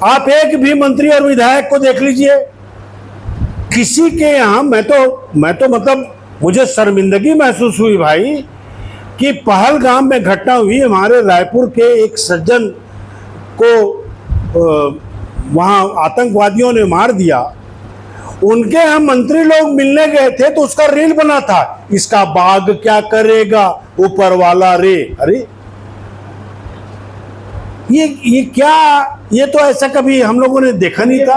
आप एक भी मंत्री और विधायक को देख लीजिए, किसी के यहाँ मैं तो मतलब मुझे शर्मिंदगी महसूस हुई भाई कि पहलगाम में घटना हुई, हमारे रायपुर के एक सज्जन को वहाँ आतंकवादियों ने मार दिया, उनके यहाँ मंत्री लोग मिलने गए थे तो उसका रील बना था, इसका बाग क्या करेगा ऊपर वाला रे। अरे ये क्या, ये तो ऐसा कभी हम लोगों ने देखा नहीं था।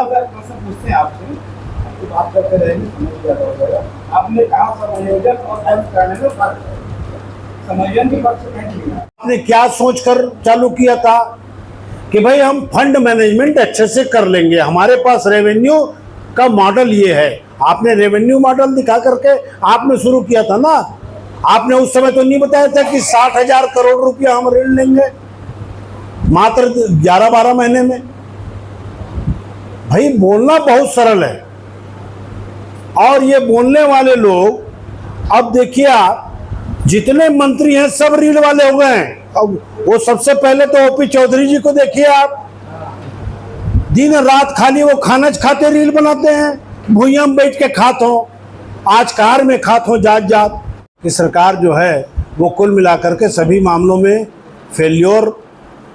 आपने कहा संयोजन और करने में फर्क है, संयोजन की बात से नहीं लिया। आपने क्या सोचकर चालू किया था कि भाई हम फंड मैनेजमेंट अच्छे से कर लेंगे, हमारे पास रेवेन्यू का मॉडल ये है। आपने रेवेन्यू मॉडल दिखा करके आपने शुरू किया था ना। आपने उस समय तो नहीं बताया था कि 60,000 करोड़ रुपया हम ऋण लेंगे मात्र 11-12 महीने में। भाई बोलना बहुत सरल है, और ये बोलने वाले लोग अब देखिए आप, जितने मंत्री हैं सब रील वाले हो गए हैं। अब वो सबसे पहले तो ओपी चौधरी जी को देखिए आप, दिन रात खाली वो खाना खाते रील बनाते हैं, भुइयां में बैठ के खात हो, आज कार में खात हो जात जात। कि सरकार जो है वो कुल मिलाकर के सभी मामलों में फेल्योर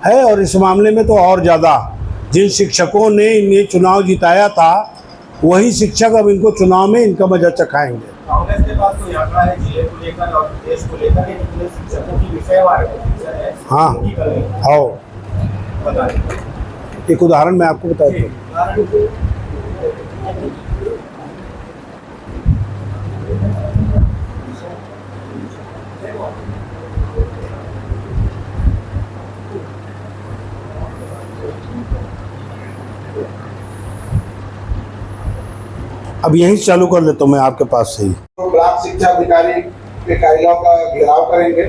है, और इस मामले में तो और ज़्यादा। जिन शिक्षकों ने इन्हें चुनाव जिताया था वही शिक्षक अब इनको चुनाव में इनका मजा चखाएंगे। कांग्रेस के पास तो यात्रा है जिले को लेकर और देश को लेकर, ये शिक्षकों की विषयवार है। हाँ, आओ एक उदाहरण मैं आपको बताता हूँ। अब यही चालू कर लेता हूँ मैं आपके पास से ही। तो ब्लॉक शिक्षा अधिकारी के कार्यालयों का घेराव करेंगे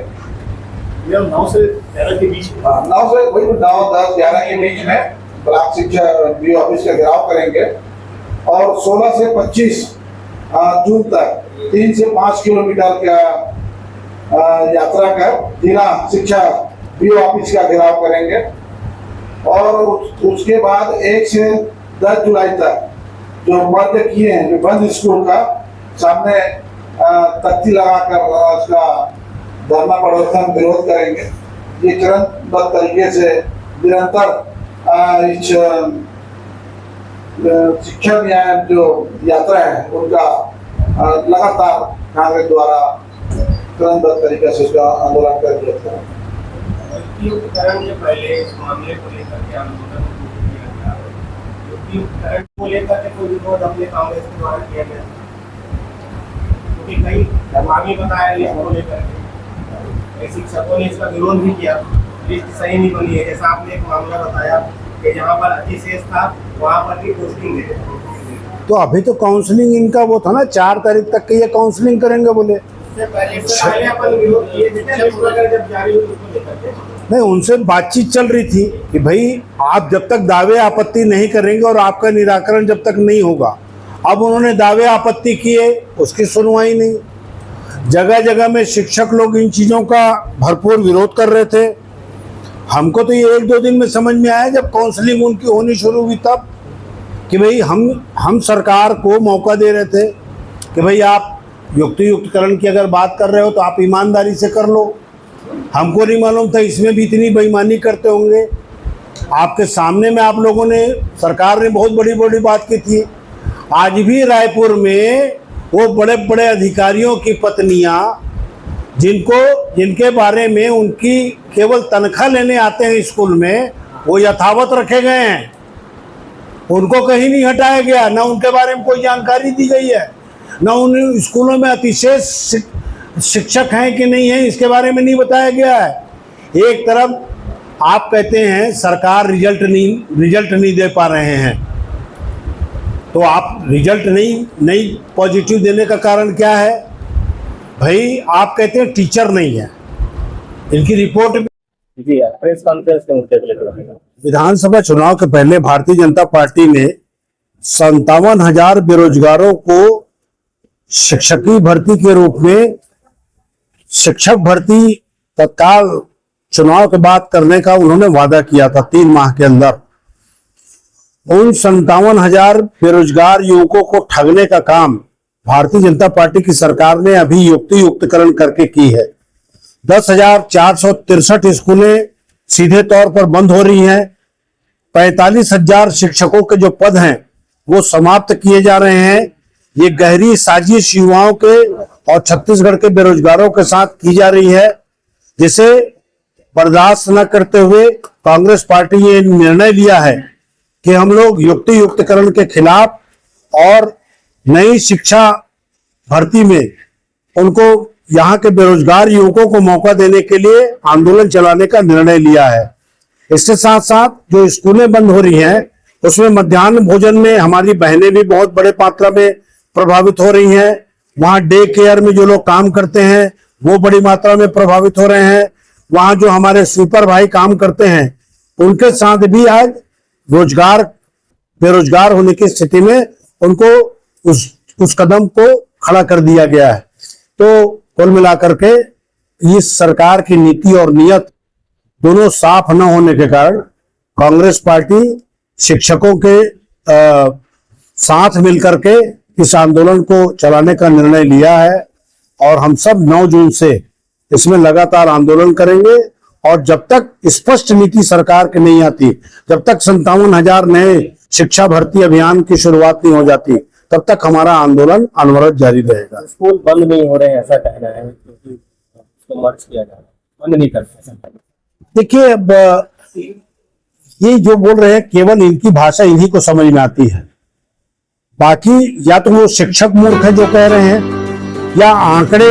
9 से 11 के बीच में। 9 से वही 9, 10, 11 के बीच में ब्लॉक शिक्षा बीओ ऑफिस का घेराव करेंगे। और 16 से 25 जून तक 3 से 5 किलोमीटर का यात्रा कर जिला शिक्षा बीओ ऑफिस का घेराव करेंगे। और उसके बाद 1 से 10 जुलाई तक जो बंद किए हैं, जो बंद स्कूल का सामने तख्ती लगाकर उसका धरना प्रदर्शन विरोध करेंगे। ये चरणबद्ध तरीके से निरंतर इस शिक्षा न्याय जो यात्रा है उनका लगातार कांग्रेस द्वारा चरणबद्ध तरीके से उसका आंदोलन कर दिया था। के पहले इस मामले को लेकर के आंदोलन को लेकर के कोई विरोध अपने कांग्रेस के द्वारा किया गया, क्योंकि कई धर्मावी बताया गया इसको लेकर के, शिक्षकों ने इसका विरोध भी किया, लिस्ट सही नहीं बनी है। जैसा आपने एक मामला बताया कि जहाँ पर अतिशेष था वहाँ पर भी पोस्टिंग दे। तो अभी तो काउंसलिंग इनका वो था ना, 4 तारीख तक के ये काउंसलिंग करेंगे बोले। पहले अपन विरोध किए जब जारी हुई उसको लेकर के नहीं, उनसे बातचीत चल रही थी कि भाई आप जब तक दावे आपत्ति नहीं करेंगे और आपका निराकरण जब तक नहीं होगा। अब उन्होंने दावे आपत्ति किए, उसकी सुनवाई नहीं। जगह जगह में शिक्षक लोग इन चीज़ों का भरपूर विरोध कर रहे थे। हमको तो ये 1-2 दिन में समझ में आया जब काउंसलिंग उनकी होनी शुरू हुई तब, कि भाई हम सरकार को मौका दे रहे थे कि भाई आप युक्तियुक्तकरण की अगर बात कर रहे हो तो आप ईमानदारी से कर लो। हमको नहीं मालूम था इसमें भी इतनी बेईमानी करते होंगे। आपके सामने में आप लोगों ने, सरकार ने बहुत बड़ी बड़ी बात की थी। आज भी रायपुर में वो बड़े बड़े अधिकारियों की पत्नियां, जिनके बारे में उनकी केवल तनख्वाह लेने आते हैं स्कूल में, वो यथावत रखे गए हैं, उनको कहीं नहीं हटाया गया। ना उनके बारे में कोई जानकारी दी गई है, ना उन स्कूलों में अतिशेष शिक्षक हैं कि नहीं है इसके बारे में नहीं बताया गया है। एक तरफ आप कहते हैं सरकार रिजल्ट नहीं दे पा रहे हैं, तो आप रिजल्ट नहीं पॉजिटिव देने का कारण क्या है? भाई आप कहते हैं टीचर नहीं है, इनकी रिपोर्ट जी प्रेस कॉन्फ्रेंस के मुद्दे को लेकर विधानसभा चुनाव के पहले भारतीय जनता पार्टी ने 57,000 बेरोजगारों को शिक्षकी भर्ती के रूप में शिक्षक भर्ती तत्काल चुनाव के बाद करने का उन्होंने वादा किया था 3 माह के अंदर। उन 57,000 बेरोजगार युवकों को ठगने का काम भारतीय जनता पार्टी की सरकार ने अभी युक्तियुक्तकरण करके की है। 10,463 स्कूलें सीधे तौर पर बंद हो रही हैं। 45,000 शिक्षकों के जो पद हैं वो समाप्त किए जा रहे हैं। ये गहरी साजिश युवाओं के और छत्तीसगढ़ के बेरोजगारों के साथ की जा रही है, जिसे बर्दाश्त न करते हुए कांग्रेस पार्टी ये निर्णय लिया है कि हम लोग युक्तियुक्तकरण के खिलाफ और नई शिक्षा भर्ती में उनको यहाँ के बेरोजगार युवकों को मौका देने के लिए आंदोलन चलाने का निर्णय लिया है। इसके साथ साथ जो स्कूलें बंद हो रही हैं उसमें मध्याह्न भोजन में हमारी बहनें भी बहुत बड़े मात्रा में प्रभावित हो रही हैं। वहां डे केयर में जो लोग काम करते हैं वो बड़ी मात्रा में प्रभावित हो रहे हैं। वहां जो हमारे स्वीपर भाई काम करते हैं उनके साथ भी आज बेरोजगार होने की स्थिति में उनको उस कदम को खड़ा कर दिया गया है। तो कुल मिलाकर के इस सरकार की नीति और नियत दोनों साफ न होने के कारण कांग्रेस पार्टी शिक्षकों के साथ मिलकर के इस आंदोलन को चलाने का निर्णय लिया है और हम सब 9 जून से इसमें लगातार आंदोलन करेंगे। और जब तक स्पष्ट नीति सरकार की नहीं आती, जब तक 57,000 नए शिक्षा भर्ती अभियान की शुरुआत नहीं हो जाती, तब तक हमारा आंदोलन अनवरत जारी रहेगा। स्कूल बंद नहीं हो रहे हैं ऐसा कहना है, क्योंकि उसको मर्ज किया जा रहा है, बंद नहीं करते। देखिए, अब ये जो बोल रहे हैं केवल इनकी भाषा इन्हीं को समझ में आती है। बाकी या तो वो शिक्षक मूर्ख है जो कह रहे हैं, या आंकड़े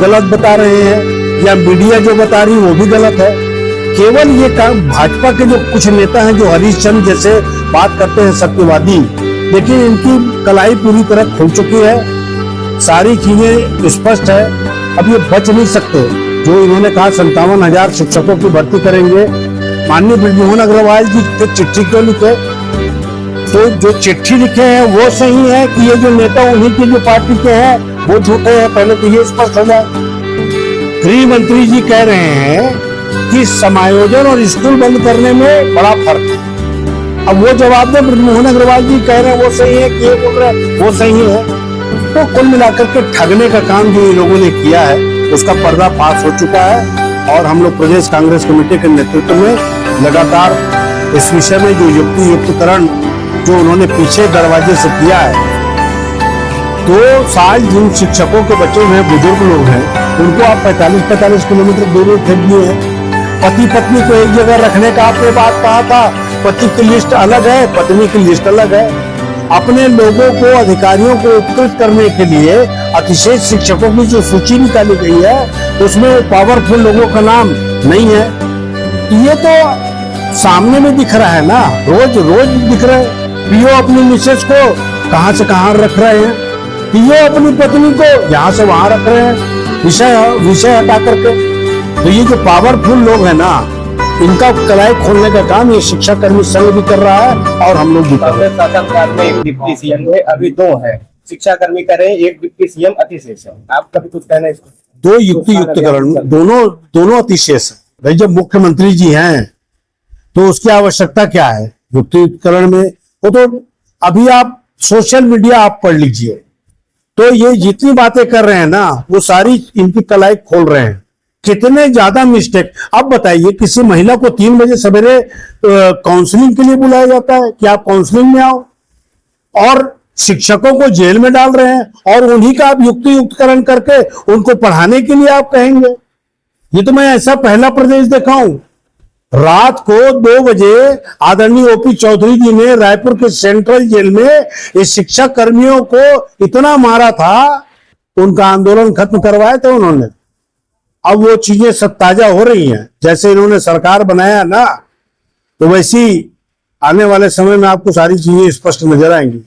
गलत बता रहे हैं, या मीडिया जो बता रही वो भी गलत है। केवल ये काम भाजपा के जो कुछ नेता हैं जो हरीश चंद्र जैसे बात करते हैं सत्यवादी, लेकिन इनकी कलाई पूरी तरह खुल चुकी है, सारी चीजें स्पष्ट है। अब ये बच नहीं सकते। जो इन्होंने कहा 57,000 शिक्षकों की भर्ती करेंगे, माननीय बृजमोहन अग्रवाल जी चिट्ठी क्यों लिखे? तो जो चिट्ठी लिखे हैं वो सही है कि ये जो नेता उन्हीं की जो पार्टी के हैं वो झूठे हैं? पहले तो ये स्पष्ट हो जाए। गृह मंत्री जी कह रहे हैं कि समायोजन और स्कूल बंद करने में बड़ा फर्क है। अब वो जवाब दे, बृजमोहन अग्रवाल जी कह रहे हैं वो सही है कि ये बोल रहे हैं वो सही है। तो कुल मिलाकर के ठगने का काम जो इन लोगों ने किया है उसका पर्दाफाश हो चुका है और हम लोग प्रदेश कांग्रेस कमेटी के नेतृत्व में लगातार इस विषय में जो युक्तियुक्तकरण जो उन्होंने पीछे दरवाजे से किया है, 2 साल जिन शिक्षकों के बच्चे हुए बुजुर्ग लोग हैं उनको आप 45 किलोमीटर दूर फेंक दिए हैं। पति पत्नी को एक जगह रखने का आपने बात कहा था, पति की लिस्ट अलग है, पत्नी की लिस्ट अलग है। अपने लोगों को, अधिकारियों को उपकृत करने के लिए अतिशेष शिक्षकों की जो सूची निकाली गई है उसमें पावरफुल लोगों का नाम नहीं है। ये तो सामने में दिख रहा है ना, रोज दिख रहा है। पीओ अपनी मिसेज को कहां से कहां रख रहे हैं, पीओ अपनी पत्नी को यहां से वहां रख रहे हैं विषय हटा करके। तो ये जो पावरफुल लोग हैं ना, इनका कलाई खोलने का काम ये शिक्षा कर्मी संघ भी कर रहा है और हम लोग भी कर रहे हैं। शासनकाल में एक डिप्टी सीएम थे, अभी 2 है। शिक्षा कर्मी करे, एक डिप्टी सीएम अतिशेष है। आप कभी कुछ कहना है इसको? 2 युक्तियुक्तकरण दोनों अतिशेष है। भाई जब मुख्यमंत्री जी हैं तो उसकी आवश्यकता क्या है युक्तियुक्तकरण में? वो तो अभी आप सोशल मीडिया आप पढ़ लीजिए, तो ये जितनी बातें कर रहे हैं ना वो सारी इनकी कलाई खोल रहे हैं। कितने ज्यादा मिस्टेक। अब बताइए, किसी महिला को 3 बजे सवेरे काउंसलिंग के लिए बुलाया जाता है कि आप काउंसलिंग में आओ, और शिक्षकों को जेल में डाल रहे हैं और उन्हीं का आप युक्तियुक्तकरण करके उनको पढ़ाने के लिए आप कहेंगे? ये तो मैं ऐसा पहला प्रदेश देखा हूं। रात को 2 बजे आदरणीय ओपी चौधरी जी ने रायपुर के सेंट्रल जेल में इस शिक्षा कर्मियों को इतना मारा था, उनका आंदोलन खत्म करवाया था उन्होंने। अब वो चीजें सब ताजा हो रही हैं। जैसे इन्होंने सरकार बनाया ना, तो वैसी आने वाले समय में आपको सारी चीजें स्पष्ट नजर आएंगी।